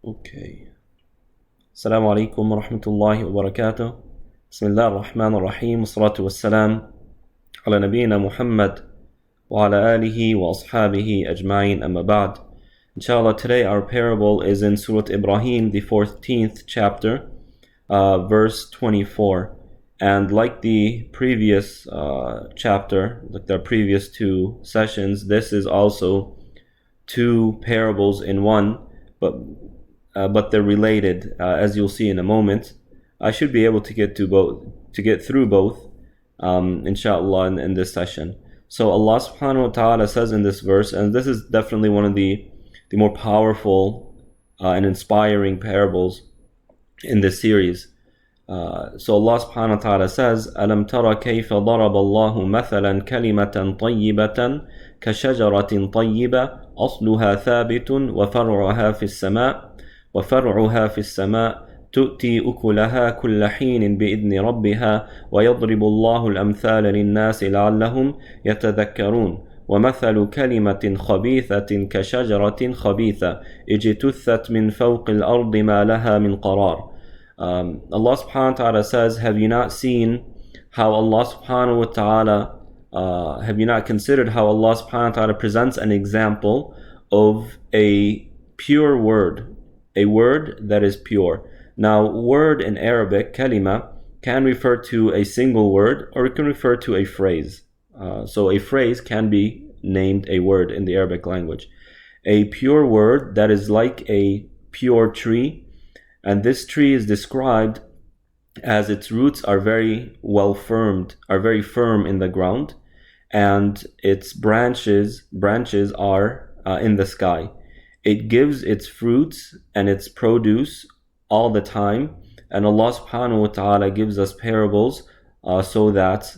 Okay. Assalamu alaikum wa rahmatullahi wa barakatuh. Bismillah ar-Rahman ar-Rahim. Wassalatu wassalam ala nabiyyina Muhammad wa ala alihi wa ashabihi ajma'in amma ba'd. Inshallah, today our parable is in Surah Ibrahim, the 14th chapter, verse 24. And like the previous chapter, like the previous two sessions, this is also two parables in one, but they're related, as you'll see in a moment. I should be able to get through both, inshallah, in this session. So Allah subhanahu wa ta'ala says in this verse, and this is definitely one of the more powerful and inspiring parables in this series. So Allah subhanahu wa ta'ala says, أَلَمْ تَرَ كَيْفَ ضَرَبَ اللَّهُ مَثَلًا كَلِمَةً طَيِّبَةً كَشَجَرَةٍ طَيِّبَةٍ أَصْلُهَا ثَابِتٌ وَفَرْعُهَا فِي السَّمَاءِ تُؤْتِي أُكُلَهَا كُلَّ حِينٍ بِإِذْنِ رَبِّهَا وَيَضْرِبُ اللَّهُ الْأَمْثَالَ لِلنَّاسِ لَعَلَّهُمْ يَتَذَكَّرُونَ وَمَثَلُ كَلِمَةٍ خَبِيثَةٍ كَشَجَرَةٍ خَبِيثَةٍ اجْتُثَّتْ مِنْ فَوْقِ الْأَرْضِ مَا لَهَا مِنْ قَرَارٍ. Allah subhanahu wa ta'ala says, have you not seen how Allah subhanahu wa ta'ala, have you not considered how Allah subhanahu wa ta'ala presents an example of a pure word, a word that is pure. Now, word in Arabic, kalima, can refer to a single word or it can refer to a phrase. So a phrase can be named a word in the Arabic language. A pure word that is like a pure tree, and this tree is described as its roots are very firm in the ground, and its branches are in the sky. It gives its fruits and its produce all the time, and Allah subhanahu wa ta'ala gives us parables so that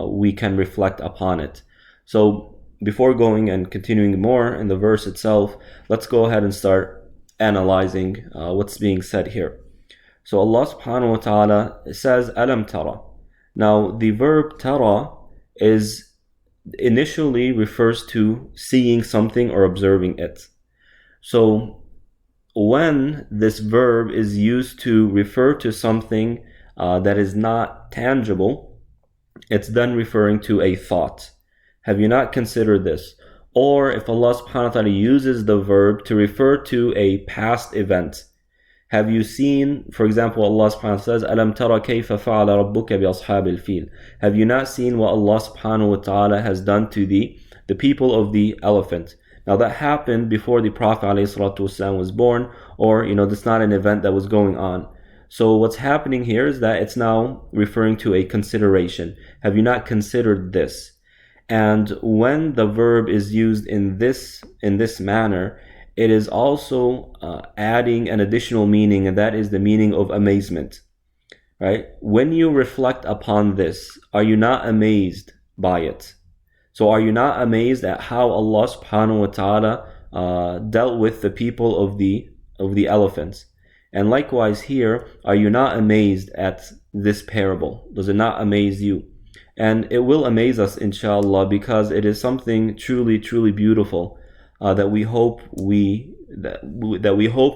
we can reflect upon it. So before going and continuing more in the verse itself, let's go ahead and start analyzing what's being said here. So Allah subhanahu wa ta'ala says, Alam tara. Now the verb tara is initially refers to seeing something or observing it. So when this verb is used to refer to something that is not tangible, it's then referring to a thought. Have you not considered this? Or if Allah subhanahu wa ta'ala uses the verb to refer to a past event, have you seen, for example, Allah subhanahu wa ta'ala says, أَلَمْ تَرَ كَيْفَ فَعَلَ رَبُّكَ بِأَصْحَابِ الْفِيلِ. Have you not seen what Allah subhanahu wa ta'ala has done to the people of the elephant? Now that happened before the Prophet ﷺ was born, or that's not an event that was going on. So what's happening here is that it's now referring to a consideration. Have you not considered this? And when the verb is used in this manner, it is also adding an additional meaning, and that is the meaning of amazement. Right? When you reflect upon this, are you not amazed by it? So are you not amazed at how Allah subhanahu wa ta'ala dealt with the people of the elephants? And likewise here, are you not amazed at this parable? Does it not amaze you? And it will amaze us, inshallah, because it is something truly, truly beautiful that we hope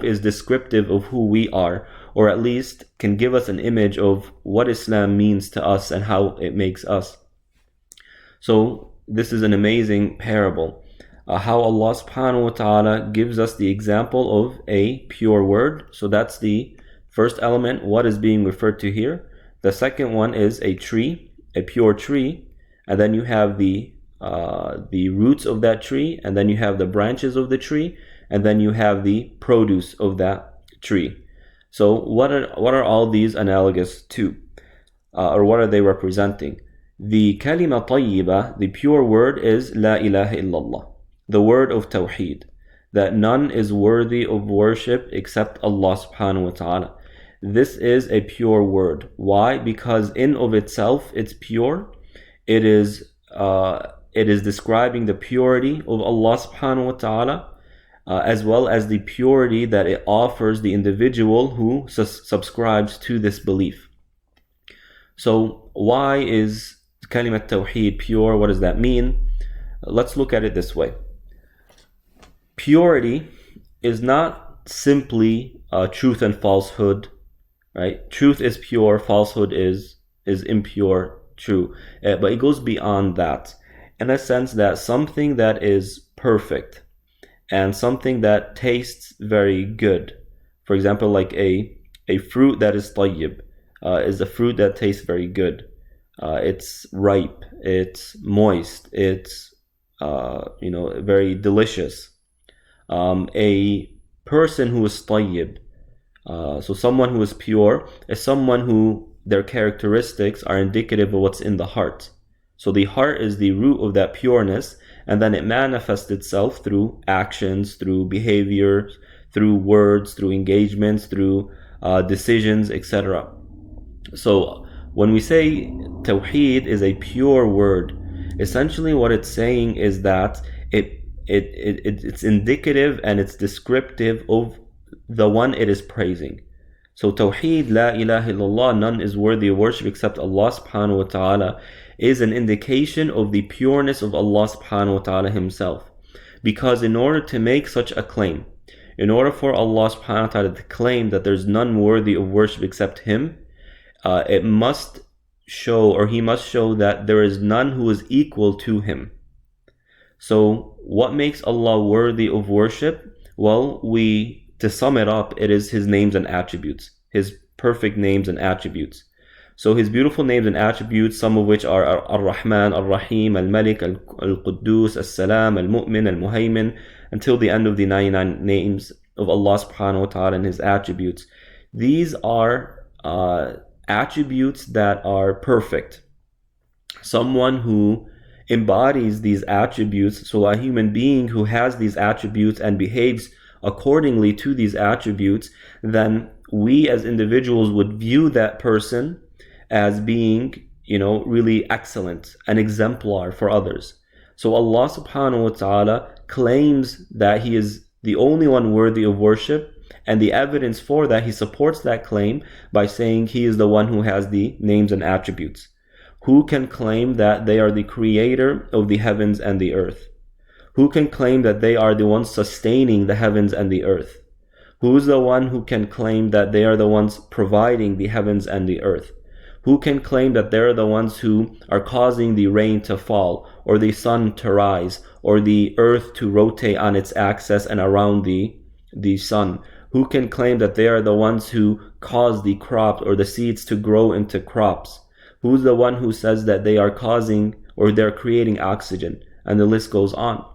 is descriptive of who we are, or at least can give us an image of what Islam means to us and how it makes us. So this is an amazing parable. How Allah subhanahu wa ta'ala gives us the example of a pure word. So that's the first element, what is being referred to here. The second one is a tree, a pure tree, and then you have the roots of that tree, and then you have the branches of the tree, and then you have the produce of that tree. So what are all these analogous to, or what are they representing? The kalima tayyiba, the pure word, is la ilaha illallah, the word of tawheed, that none is worthy of worship except Allah subhanahu wa ta'ala. This is a pure word. Why? Because in of itself it's pure. It is describing the purity of Allah subhanahu wa ta'ala, as well as the purity that it offers the individual who subscribes to this belief. So why is kalimat tawheed pure? What does that mean? Let's look at it this way. Purity is not simply truth and falsehood, right? Truth is pure, falsehood is impure, true. But it goes beyond that, in a sense that something that is perfect and something that tastes very good, for example, like a fruit that is tayyib, is a fruit that tastes very good. It's ripe, it's moist, it's very delicious. A person who is tayyib, so someone who is pure, is someone who their characteristics are indicative of what's in the heart. So the heart is the root of that pureness, and then it manifests itself through actions, through behavior, through words, through engagements, through decisions, etc. So when we say Tawheed is a pure word, essentially what it's saying is that it's indicative and it's descriptive of the one it is praising. So Tawheed, La ilaha illallah, none is worthy of worship except Allah subhanahu wa ta'ala, is an indication of the pureness of Allah subhanahu wa ta'ala himself. Because in order to make such a claim, in order for Allah subhanahu wa ta'ala to claim that there's none worthy of worship except him, it must show, or he must show, that there is none who is equal to him. So what makes Allah worthy of worship? Well, to sum it up, it is his names and attributes, his perfect names and attributes. So his beautiful names and attributes, some of which are Ar-Rahman, Ar-Rahim, Al-Malik, Al-Quddus, As-Salam, Al-Mu'min, Al-Muhaymin, until the end of the 99 names of Allah subhanahu wa ta'ala and his attributes. These are attributes that are perfect. Someone who embodies these attributes, so a human being who has these attributes and behaves accordingly to these attributes, then we as individuals would view that person as being, really excellent, an exemplar for others. So Allah subhanahu wa ta'ala claims that he is the only one worthy of worship, and the evidence for that, he supports that claim by saying he is the one who has the names and attributes. Who can claim that they are the creator of the heavens and the earth? Who can claim that they are the ones sustaining the heavens and the earth? Who is the one who can claim that they are the ones providing the heavens and the earth? Who can claim that they're the ones who are causing the rain to fall, or the sun to rise, or the earth to rotate on its axis and around the sun? Who can claim that they are the ones who cause the crops or the seeds to grow into crops? Who's the one who says that they are causing or they're creating oxygen? And the list goes on.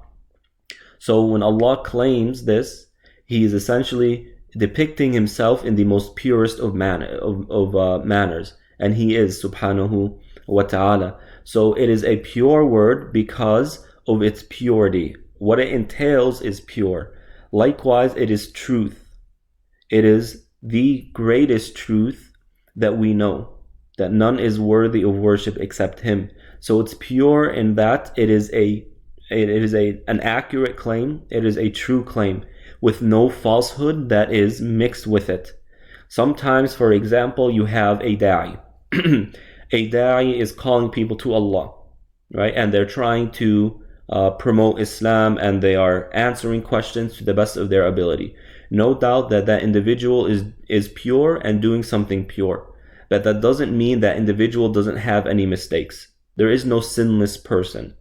So when Allah claims this, he is essentially depicting himself in the most purest of manners, and he is subhanahu wa ta'ala. So it is a pure word because of its purity. What it entails is pure. Likewise, it is truth. It is the greatest truth that we know, that none is worthy of worship except him. So it's pure in that it is an accurate claim. It is a true claim with no falsehood that is mixed with it. Sometimes, for example, you have a da'i. A da'i is calling people to Allah, right? And they're trying to promote Islam, and they are answering questions to the best of their ability. No doubt that that individual is pure and doing something pure. But that doesn't mean that individual doesn't have any mistakes. There is no sinless person.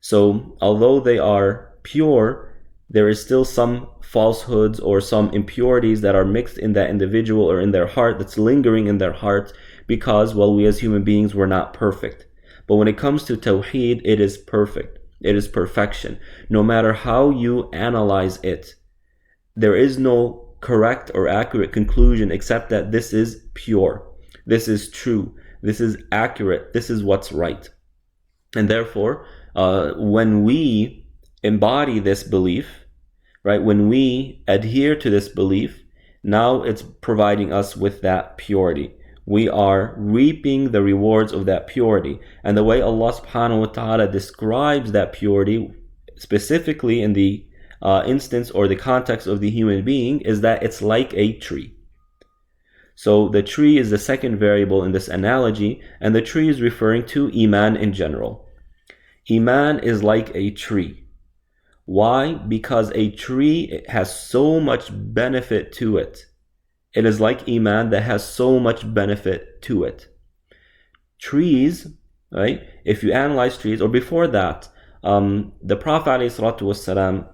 So although they are pure, there is still some falsehoods or some impurities that are mixed in that individual or in their heart, that's lingering in their heart, because, well, we as human beings, we're not perfect. But when it comes to Tawheed, it is perfect. It is perfection. No matter how you analyze it, there is no correct or accurate conclusion except that this is pure. This is true. This is accurate. This is what's right. And therefore, when we embody this belief, right, when we adhere to this belief, now it's providing us with that purity. We are reaping the rewards of that purity. And the way Allah subhanahu wa ta'ala describes that purity, specifically in the instance or the context of the human being, is that it's like a tree. So the tree is the second variable in this analogy, and the tree is referring to Iman in general. Iman is like a tree. Why? Because a tree has so much benefit to it. It is like Iman that has so much benefit to it. Trees, right? If you analyze trees, or before that, the Prophet ﷺ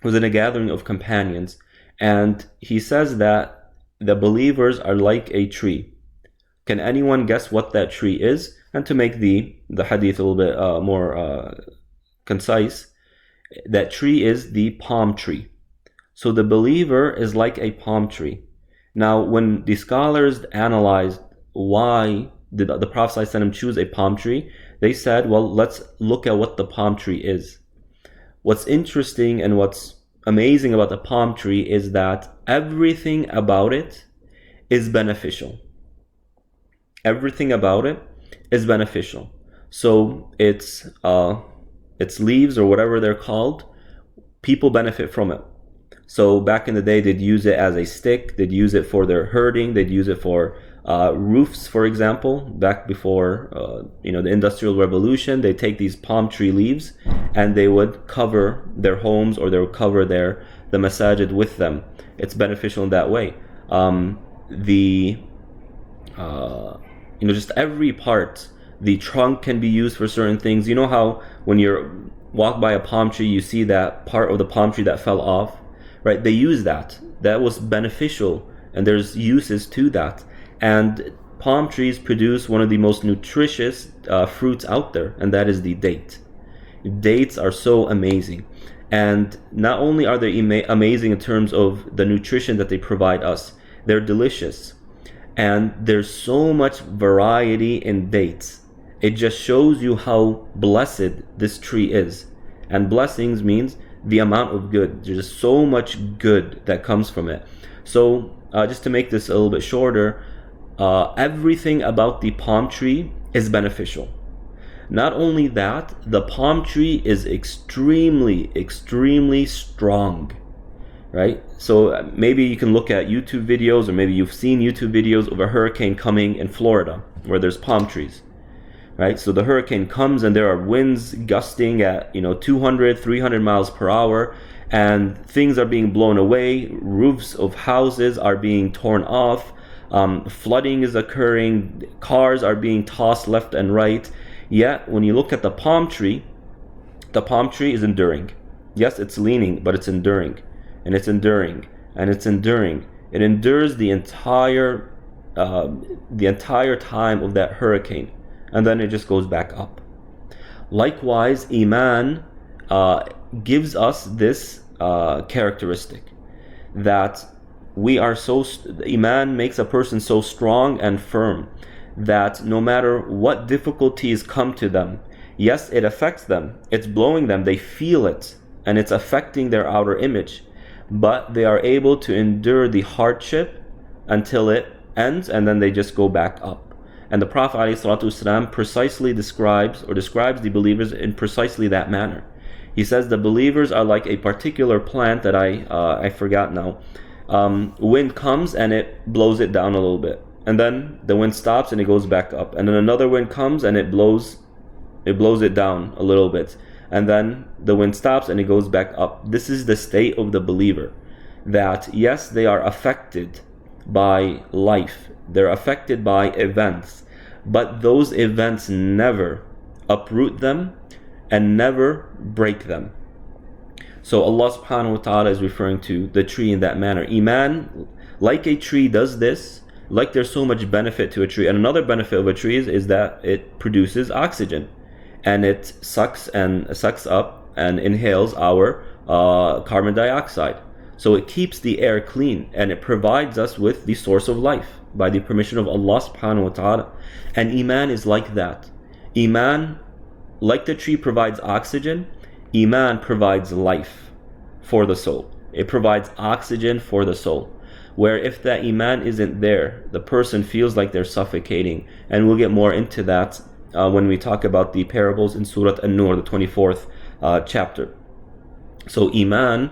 was in a gathering of companions, and he says that the believers are like a tree. Can anyone guess what that tree is? And to make the hadith a little bit more concise, that tree is the palm tree. So the believer is like a palm tree. Now, when the scholars analyzed why did the Prophet ﷺ choose a palm tree, they said, well, let's look at what the palm tree is. What's interesting and what's amazing about the palm tree is that everything about it is beneficial. Everything about it is beneficial. So its leaves, or whatever they're called, people benefit from it. So back in the day, they'd use it as a stick, they'd use it for their herding, they'd use it for roofs, for example. Back before the Industrial Revolution, they'd take these palm tree leaves and they would cover their homes, or they would cover the masajid with them. It's beneficial in that way. Just every part, the trunk can be used for certain things. You know how when you walk by a palm tree, you see that part of the palm tree that fell off, right? They use that. That was beneficial, and there's uses to that. And palm trees produce one of the most nutritious fruits out there, and that is the date. Dates are so amazing. And not only are they amazing in terms of the nutrition that they provide us, they're delicious. And there's so much variety in dates. It just shows you how blessed this tree is. And blessings means the amount of good. There's just so much good that comes from it. So just to make this a little bit shorter, everything about the palm tree is beneficial. Not only that, the palm tree is extremely, extremely strong, right? So maybe you can look at YouTube videos, or maybe you've seen YouTube videos of a hurricane coming in Florida where there's palm trees, right? So the hurricane comes and there are winds gusting at 200, 300 miles per hour, and things are being blown away, roofs of houses are being torn off, flooding is occurring, cars are being tossed left and right. Yet when you look at the palm tree is enduring. Yes, it's leaning, but it's enduring, and it's enduring, and it's enduring. It endures the entire time of that hurricane, and then it just goes back up. Likewise, Iman gives us this characteristic, that Iman makes a person so strong and firm that no matter what difficulties come to them, yes, it affects them, it's blowing them, they feel it, and it's affecting their outer image, but they are able to endure the hardship until it ends, and then they just go back up. And the Prophet ﷺ precisely describes the believers in precisely that manner. He says the believers are like a particular plant that I forgot now. Wind comes and it blows it down a little bit, and then the wind stops and it goes back up, and then another wind comes and it blows it down a little bit, and then the wind stops and it goes back up. This is the state of the believer, that yes, they are affected by life, they're affected by events, but those events never uproot them and never break them. So Allah subhanahu wa ta'ala is referring to the tree in that manner. Iman, like a tree, does this. Like there's so much benefit to a tree. And another benefit of a tree is that it produces oxygen, and it sucks up and inhales our carbon dioxide. So it keeps the air clean, and it provides us with the source of life by the permission of Allah subhanahu wa ta'ala. And Iman is like that. Iman, like the tree provides oxygen, Iman provides life for the soul. It provides oxygen for the soul. Where if that Iman isn't there, the person feels like they're suffocating. And we'll get more into that when we talk about the parables in Surah An-Nur, the 24th chapter. So Iman,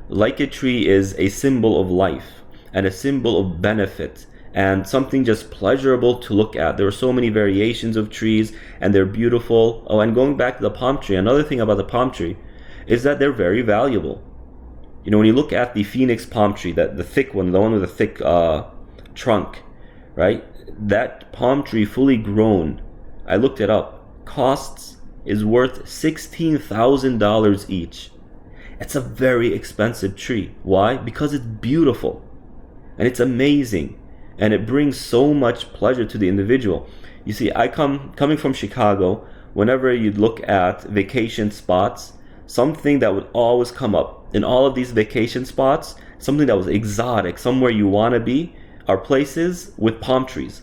like a tree, is a symbol of life and a symbol of benefit, and something just pleasurable to look at. There are so many variations of trees, and they're beautiful. Oh, and going back to the palm tree, another thing about the palm tree is that they're very valuable. You know, when you look at the phoenix palm tree, the thick one, the one with the thick trunk, right? That palm tree fully grown, I looked it up, is worth $16,000 each. It's a very expensive tree. Why? Because it's beautiful and it's amazing and it brings so much pleasure to the individual. You see, coming from Chicago, whenever you look at vacation spots, something that would always come up in all of these vacation spots, something that was exotic, somewhere you want to be, are places with palm trees,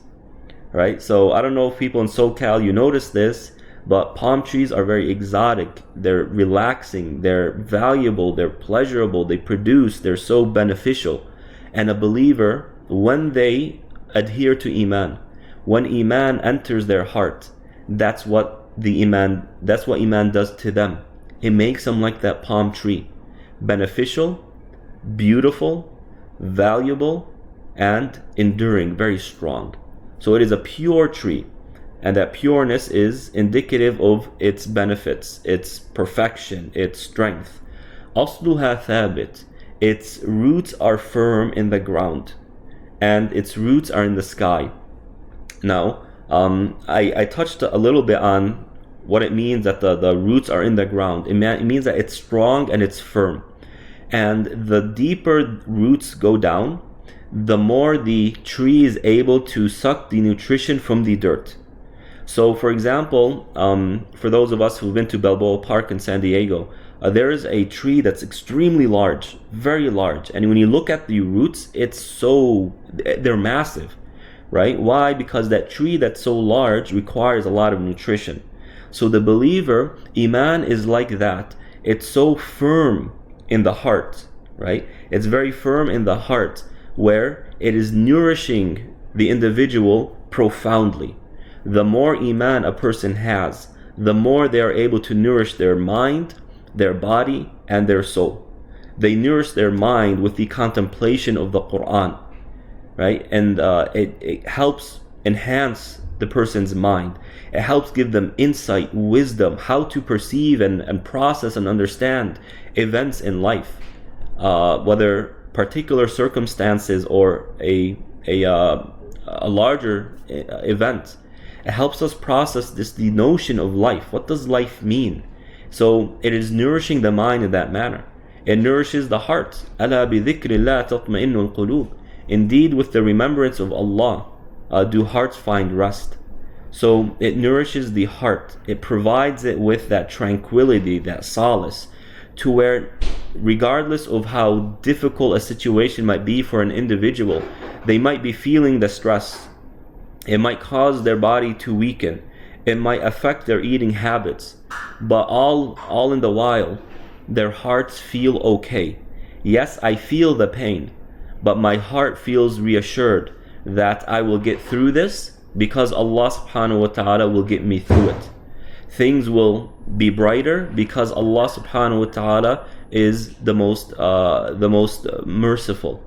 right? So I don't know if people in SoCal, you notice this, but palm trees are very exotic. They're relaxing, they're valuable, they're pleasurable, they're so beneficial. And a believer, when they adhere to Iman, when Iman enters their heart, that's what Iman does to them. It makes them like that palm tree, beneficial, beautiful, valuable, and enduring, very strong. So it is a pure tree, and that pureness is indicative of its benefits, its perfection, its strength. Asluha thabit, its roots are firm in the ground, and its roots are in the sky. Now, I touched a little bit on what it means that the roots are in the ground. It means that it's strong and it's firm. And the deeper roots go down, the more the tree is able to suck the nutrition from the dirt. So, for example, for those of us who've been to Balboa Park in San Diego, there is a tree that's extremely large, very large. And when you look at the roots, they're massive, right? Why? Because that tree that's so large requires a lot of nutrition. So the believer, Iman is like that. It's so firm in the heart, right? It's very firm in the heart, where it is nourishing the individual profoundly. The more Iman a person has, the more they are able to nourish their mind, their body, and their soul. They nourish their mind with the contemplation of the Quran, right? And it helps enhance the person's mind. It helps give them insight, wisdom, how to perceive and process and understand events in life, whether particular circumstances or a larger event. It helps us process the notion of life. What does life mean? So it is nourishing the mind in that manner. It nourishes the heart. أَلَا بِذِكْرِ اللَّهِ تَطْمَئِنُّ الْقُلُوبِ. Indeed, with the remembrance of Allah, do hearts find rest. So it nourishes the heart. It provides it with that tranquility, that solace, to where regardless of how difficult a situation might be for an individual, they might be feeling the stress. It might cause their body to weaken. It might affect their eating habits. But all in the while, their hearts feel okay. Yes, I feel the pain, but my heart feels reassured that I will get through this because Allah subhanahu wa ta'ala will get me through it. Things will be brighter because Allah subhanahu wa ta'ala is the most merciful.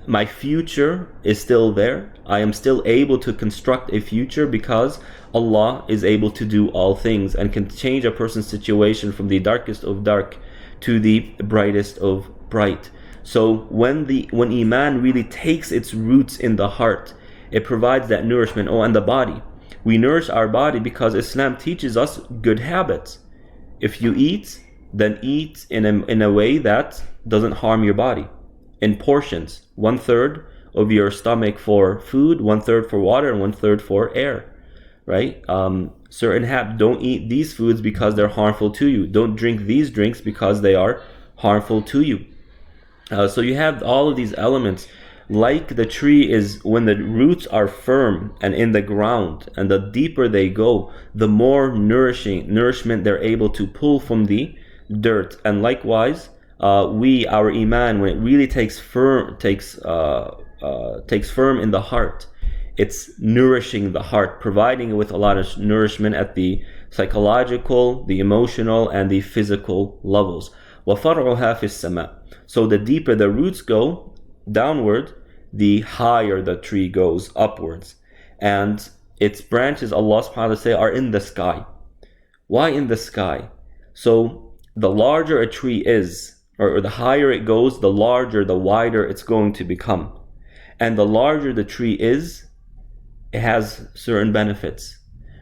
My future is still there. I am still able to construct a future because Allah is able to do all things and can change a person's situation from the darkest of dark to the brightest of bright. So when Iman really takes its roots in the heart, it provides that nourishment. Oh, and the body. We nourish our body because Islam teaches us good habits. If you eat, then eat in a way that doesn't harm your body. In portions, 1/3 of your stomach for food, 1/3 for water, and 1/3 for air, right? Don't eat these foods because they're harmful to you. Don't drink these drinks because they are harmful to you. So you have all of these elements. Like the tree is, when the roots are firm and in the ground, and the deeper they go, the more nourishment they're able to pull from the dirt. And likewise, our Iman, when it really takes firm in the heart, it's nourishing the heart, providing it with a lot of nourishment at the psychological, the emotional, and the physical levels. وَفَرْعُهَا فِي السَّمَاءِ. So the deeper the roots go downward, the higher the tree goes upwards. And its branches, Allah subhanahu wa ta'ala say, are in the sky. Why in the sky? So the larger a tree is, or the higher it goes, the larger, the wider it's going to become. And the larger the tree is, it has certain benefits.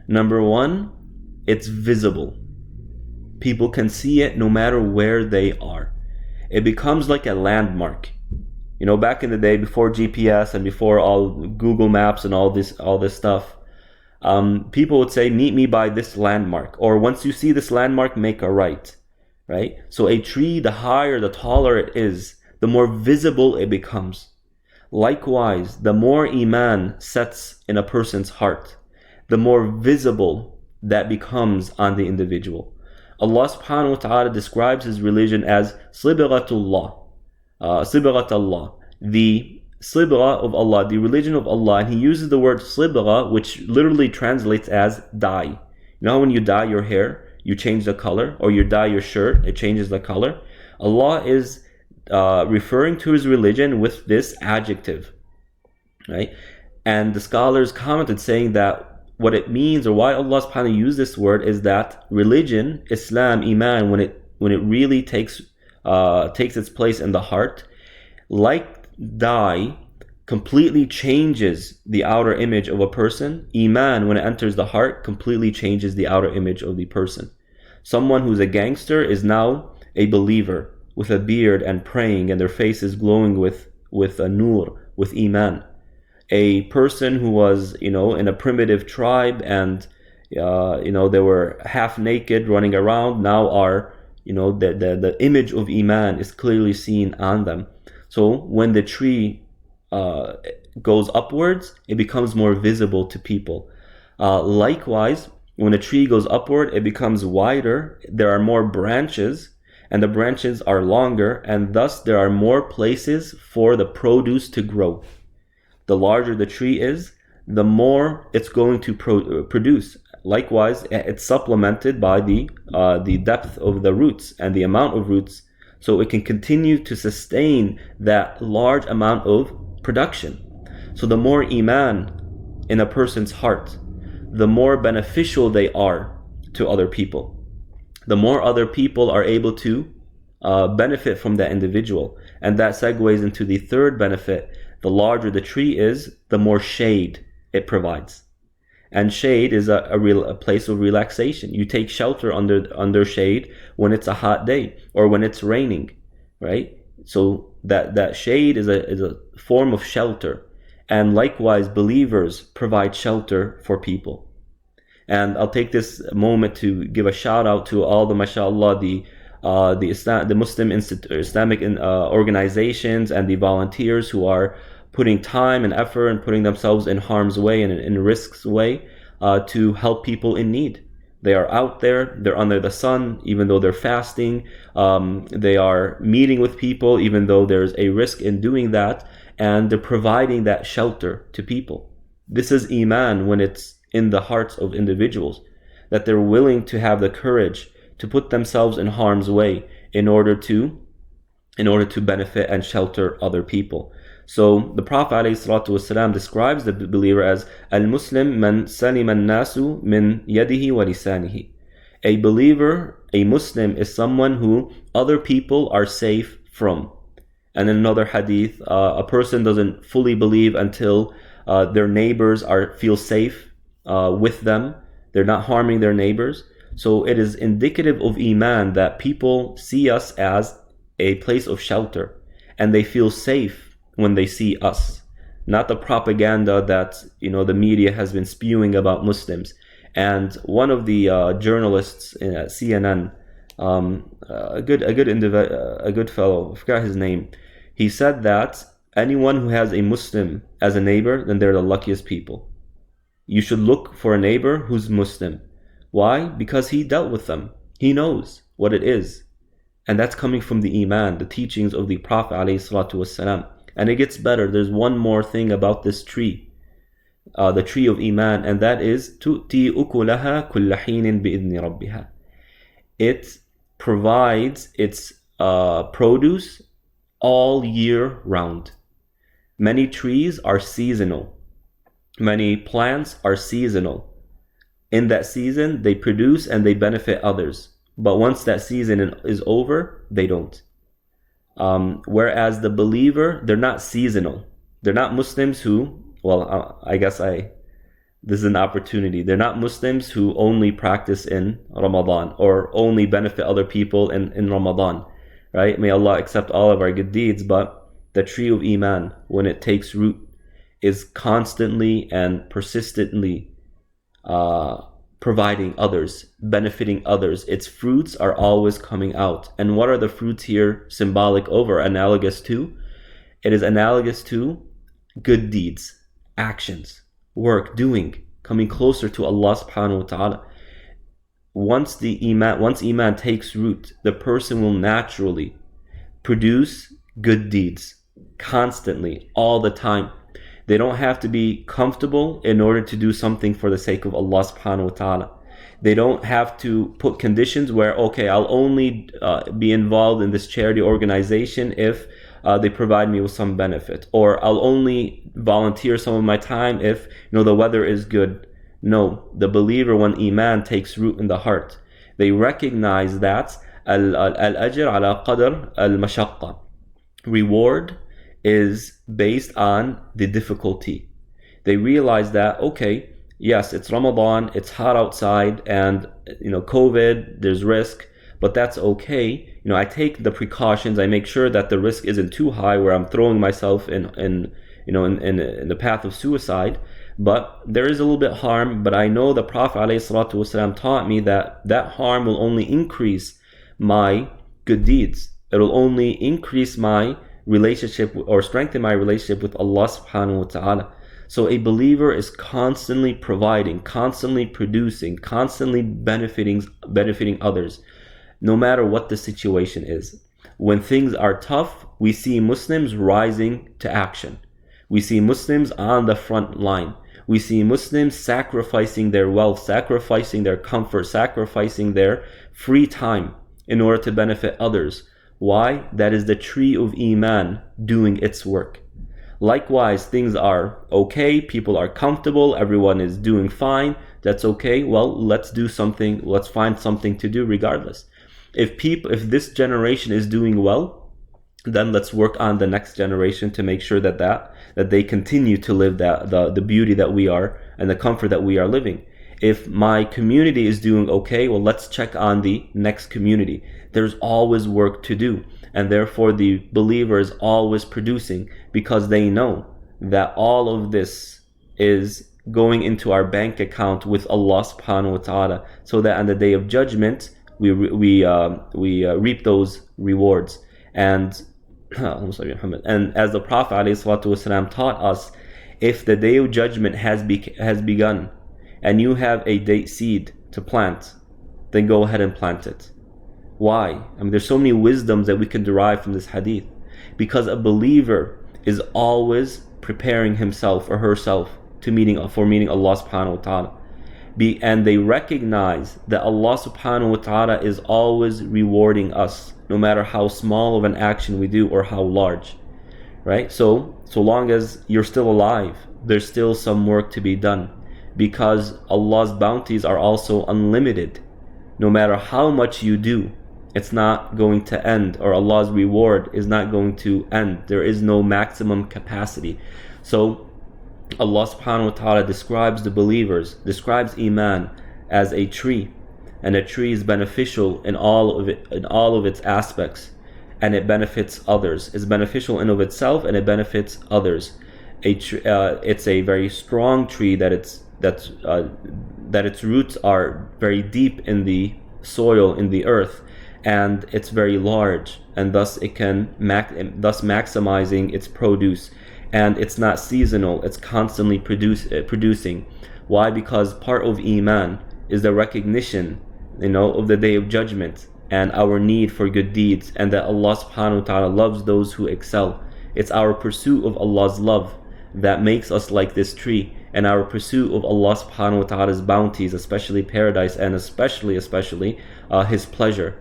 Number one, it's visible. People can see it no matter where they are. It becomes like a landmark. You know, back in the day, before GPS and before all Google Maps and all this stuff, people would say, meet me by this landmark, or once you see this landmark, make a right, right? So a tree, the higher, the taller it is, the more visible it becomes. Likewise, the more iman sets in a person's heart, the more visible that becomes on the individual. Allah subhanahu wa ta'ala describes His religion as Sibghatullah, the Sibgha of Allah, the religion of Allah. And He uses the word Sibgha, which literally translates as dye. You know how when you dye your hair, you change the color, or you dye your shirt, it changes the color? Allah is referring to His religion with this adjective, right? And the scholars commented saying that what it means, or why Allah subhanahu wa ta'ala used this word, is that religion, Islam, Iman, when it really takes its place in the heart, like dye, completely changes the outer image of a person. Iman, when it enters the heart, completely changes the outer image of the person. Someone who's a gangster is now a believer with a beard and praying, and their face is glowing with a nur, with Iman. A person who was, in a primitive tribe and, they were half naked running around, now are, the image of Iman is clearly seen on them. So when the tree goes upwards, it becomes more visible to people. Likewise, when a tree goes upward, it becomes wider. There are more branches, and the branches are longer, and thus there are more places for the produce to grow. The larger the tree is, the more it's going to produce. Likewise, it's supplemented by the depth of the roots and the amount of roots, so it can continue to sustain that large amount of production. So the more iman in a person's heart, the more beneficial they are to other people. The more other people are able to benefit from that individual. And that segues into the third benefit. The larger the tree is, the more shade it provides. And shade is a place of relaxation. You take shelter under shade when it's a hot day or when it's raining, right? So that shade is a form of shelter. And likewise, believers provide shelter for people. And I'll take this moment to give a shout out to all the, mashallah, the Muslim Islamic organizations and the volunteers who are putting time and effort and putting themselves in harm's way and in risk's way to help people in need. They are out there, they're under the sun, even though they're fasting. They are meeting with people, even though there's a risk in doing that, and they're providing that shelter to people. This is Iman when it's in the hearts of individuals, that they're willing to have the courage to put themselves in harm's way in order to benefit and shelter other people. So the Prophet ﷺ describes the believer as al-Muslim man salima an-nasu min yadihi wa lisanihi. A believer, a Muslim, is someone who other people are safe from. And in another hadith, a person doesn't fully believe until their neighbors feel safe with them. They're not harming their neighbors. So it is indicative of Iman that people see us as a place of shelter, and they feel safe when they see us, not the propaganda that the media has been spewing about Muslims. And one of the journalists at CNN, a good fellow, I forgot his name, he said that anyone who has a Muslim as a neighbor, then they're the luckiest people. You should look for a neighbor who's Muslim. Why? Because he dealt with them. He knows what it is. And that's coming from the Iman, the teachings of the Prophet ﷺ. And it gets better. There's one more thing about this tree, the tree of Iman, and that is تُؤْتِي أُكُلَهَا كُلَّ حِينٍ بِإِذْنِ رَبِّهَا. It provides its produce all year round. Many trees are seasonal. Many plants are seasonal. In that season, they produce and they benefit others. but once that season is over, they don't. Whereas the believer, they're not seasonal. They're not Muslims who, well, I guess this is an opportunity. They're not Muslims who only practice in Ramadan or only benefit other people in Ramadan, right? May Allah accept all of our good deeds, but the tree of Iman, when it takes root, is constantly and persistently providing others, benefiting others. Its fruits are always coming out. And what are the fruits here symbolic of or analogous to? It is analogous to good deeds, actions, work, doing, coming closer to Allah subhanahu wa ta'ala. Once Iman takes root, the person will naturally produce good deeds constantly, all the time. They don't have to be comfortable in order to do something for the sake of Allah subhanahu wa ta'ala. They don't have to put conditions where, okay, I'll only be involved in this charity organization if they provide me with some benefit, or I'll only volunteer some of my time if the weather is good. No, the believer, when Iman takes root in the heart, they recognize that al-ajr ala qadr al-mashaqqa, reward is based on the difficulty. They realize that, okay, yes, it's Ramadan, it's hot outside, and COVID, there's risk, but that's okay. I take the precautions. I make sure that the risk isn't too high where I'm throwing myself in the path of suicide. But there is a little bit harm, but I know the Prophet ﷺ taught me that harm will only increase my good deeds. It will only increase my relationship or strengthen my relationship with Allah subhanahu wa ta'ala. So a believer is constantly providing, constantly producing, constantly benefiting others, no matter what the situation is. When things are tough, we see Muslims rising to action. We see Muslims on the front line. We see Muslims sacrificing their wealth, sacrificing their comfort, sacrificing their free time in order to benefit others. Why? That is the tree of Iman doing its work. Likewise, things are okay, people are comfortable, everyone is doing fine, that's okay. Well, let's do something, let's find something to do regardless. If this generation is doing well, then let's work on the next generation to make sure that they continue to live the beauty that we are and the comfort that we are living. If my community is doing okay, well, let's check on the next community. There's always work to do, and therefore the believer is always producing, because they know that all of this is going into our bank account with Allah subhanahu wa ta'ala, so that on the day of judgment we reap those rewards. And as the Prophet ﷺ taught us, if the day of judgment has begun and you have a date seed to plant, then go ahead and plant it. Why? There's so many wisdoms that we can derive from this hadith. Because a believer is always preparing himself or herself for meeting Allah subhanahu wa ta'ala. And they recognize that Allah subhanahu wa ta'ala is always rewarding us, no matter how small of an action we do or how large. Right? So long as you're still alive, there's still some work to be done, because Allah's bounties are also unlimited. No matter how much you do, it's not going to end, or Allah's reward is not going to end. There is no maximum capacity. So Allah subhanahu wa ta'ala describes the believers, describes Iman as a tree, and a tree is beneficial in all of its aspects, and it benefits others. It's beneficial in of itself, and it benefits others. It's a very strong tree that its roots are very deep in the soil, in the earth, and it's very large, and thus it can maximizing its produce. And it's not seasonal, it's constantly producing. Why? Because part of Iman is the recognition of the day of judgment and our need for good deeds, and that Allah subhanahu wa ta'ala loves those who excel. It's our pursuit of Allah's love that makes us like this tree, and our pursuit of Allah subhanahu wa ta'ala's bounties, especially paradise, and especially His pleasure,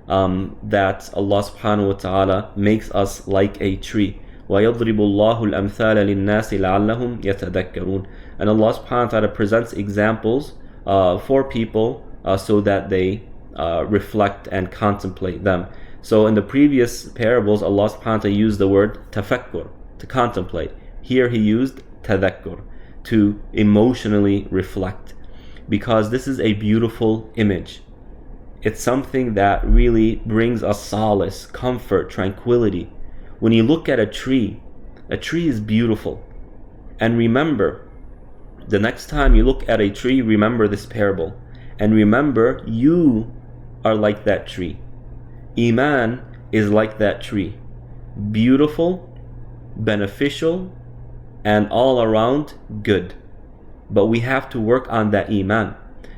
that Allah subhanahu wa ta'ala makes us like a tree. وَيَضْرِبُ اللَّهُ الْأَمْثَالَ لِلنَّاسِ لَعَلَّهُمْ يَتَذَكَّرُونَ. And Allah subhanahu wa ta'ala presents examples for people so that they reflect and contemplate them. So in the previous parables, Allah subhanahu wa ta'ala used the word tafakkur, to contemplate. Here he used tadakkur, to emotionally reflect, because this is a beautiful image. It's something that really brings us solace, comfort, tranquility. When you look at a tree is beautiful. And remember, the next time you look at a tree, remember this parable. And remember, you are like that tree. Iman is like that tree. Beautiful, beneficial, and all around good. But we have to work on that Iman.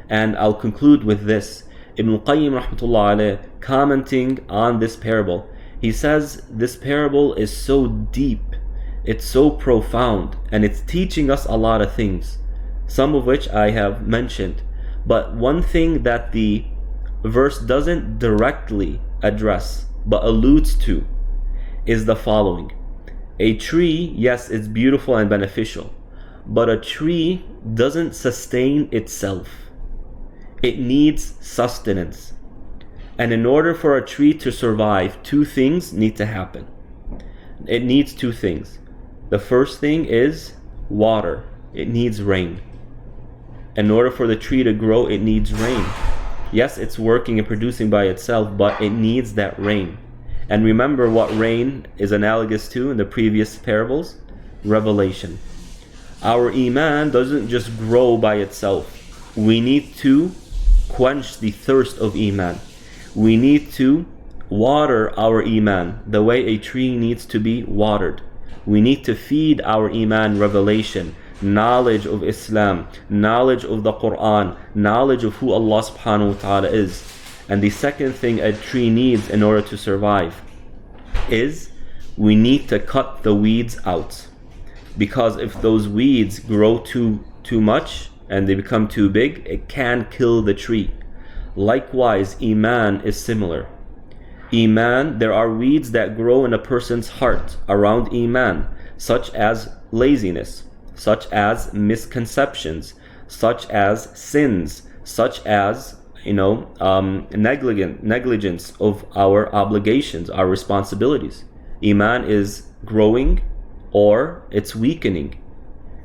And I'll conclude with this. Ibn Qayyim rahmatullah alayh, commenting on this parable, he says this parable is so deep, it's so profound, and it's teaching us a lot of things, some of which I have mentioned. But one thing that the verse doesn't directly address but alludes to is the following. A tree, yes, it's beautiful and beneficial, but a tree doesn't sustain itself. It needs sustenance. And in order for a tree to survive, two things need to happen. It needs two things. The first thing is water. It needs rain. In order for the tree to grow, it needs rain. Yes, it's working and producing by itself, but it needs that rain. And remember what rain is analogous to in the previous parables? Revelation. Our Iman doesn't just grow by itself. We need to quench the thirst of Iman. We need to water our Iman the way a tree needs to be watered. We need to feed our Iman revelation, knowledge of Islam, knowledge of the Quran, knowledge of who Allah subhanahu wa ta'ala is. And the second thing a tree needs in order to survive is we need to cut the weeds out. Because if those weeds grow too much and they become too big, it can kill the tree. Likewise, Iman is similar. Iman, there are weeds that grow in a person's heart around Iman, such as laziness, such as misconceptions, such as sins, such as negligence of our obligations, our responsibilities. Iman is growing or it's weakening,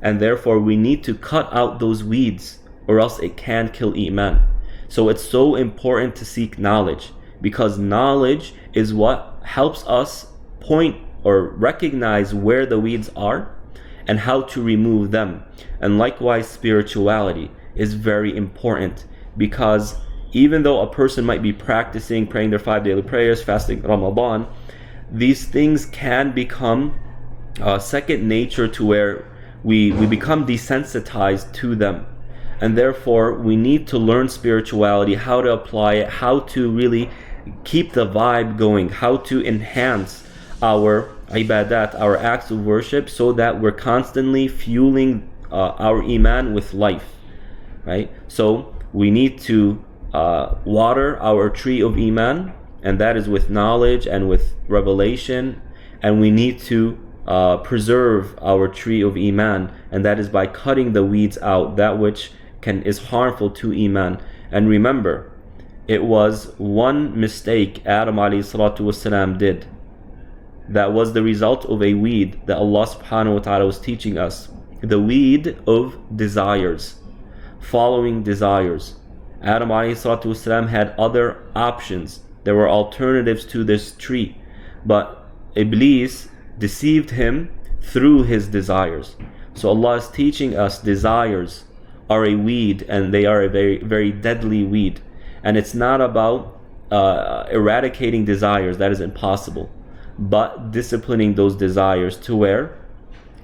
and therefore we need to cut out those weeds or else it can kill Iman. So it's so important to seek knowledge, because knowledge is what helps us point or recognize where the weeds are and how to remove them. And likewise, spirituality is very important, because even though a person might be practicing, praying their 5 daily prayers, fasting Ramadan, these things can become second nature, to where we become desensitized to them. And therefore we need to learn spirituality, how to apply it, how to really keep the vibe going, how to enhance our ibadat, our acts of worship, so that we're constantly fueling our Iman with life, right? So we need to water our tree of Iman, and that is with knowledge and with revelation. And we need to preserve our tree of Iman, and that is by cutting the weeds out, that which is harmful to Iman. And remember, it was one mistake Adam alayhi salatu wasalam did that was the result of a weed that Allah subhanahu wa ta'ala was teaching us, the weed of desires, following desires. Adam alayhi salatu wasalam had other options. There were alternatives to this tree, but Iblis deceived him through his desires. So Allah is teaching us desires are a weed, and they are a very, very deadly weed. And it's not about eradicating desires, that is impossible, but disciplining those desires to where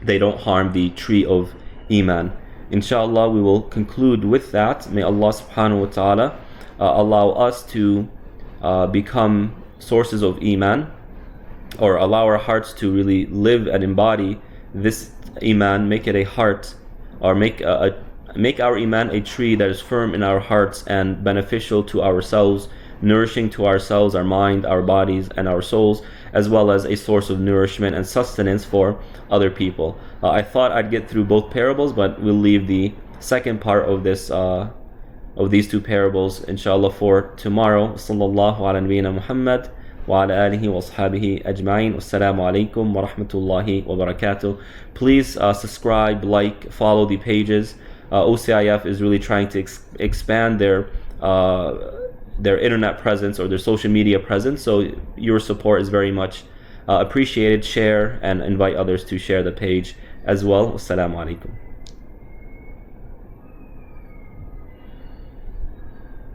they don't harm the tree of Iman. Inshallah, we will conclude with that. May Allah subhanahu wa ta'ala allow us to become sources of Iman, or allow our hearts to really live and embody this Iman, make it a heart, or make our Iman a tree that is firm in our hearts and beneficial to ourselves, nourishing to ourselves, our mind, our bodies, and our souls, as well as a source of nourishment and sustenance for other people. I thought I'd get through both parables, but we'll leave the second part of this of these two parables, inshallah, for tomorrow. Sallallahu ala nabiyyina Muhammad wa ala alihi wa ashabihi ajma'in. Wassalamu alaikum wa rahmatullahi wa barakatuh. Please subscribe, like, follow the pages. OCIF is really trying to expand their internet presence or their social media presence, so your support is very much appreciated. Share and invite others to share the page as well. Assalamu alaikum.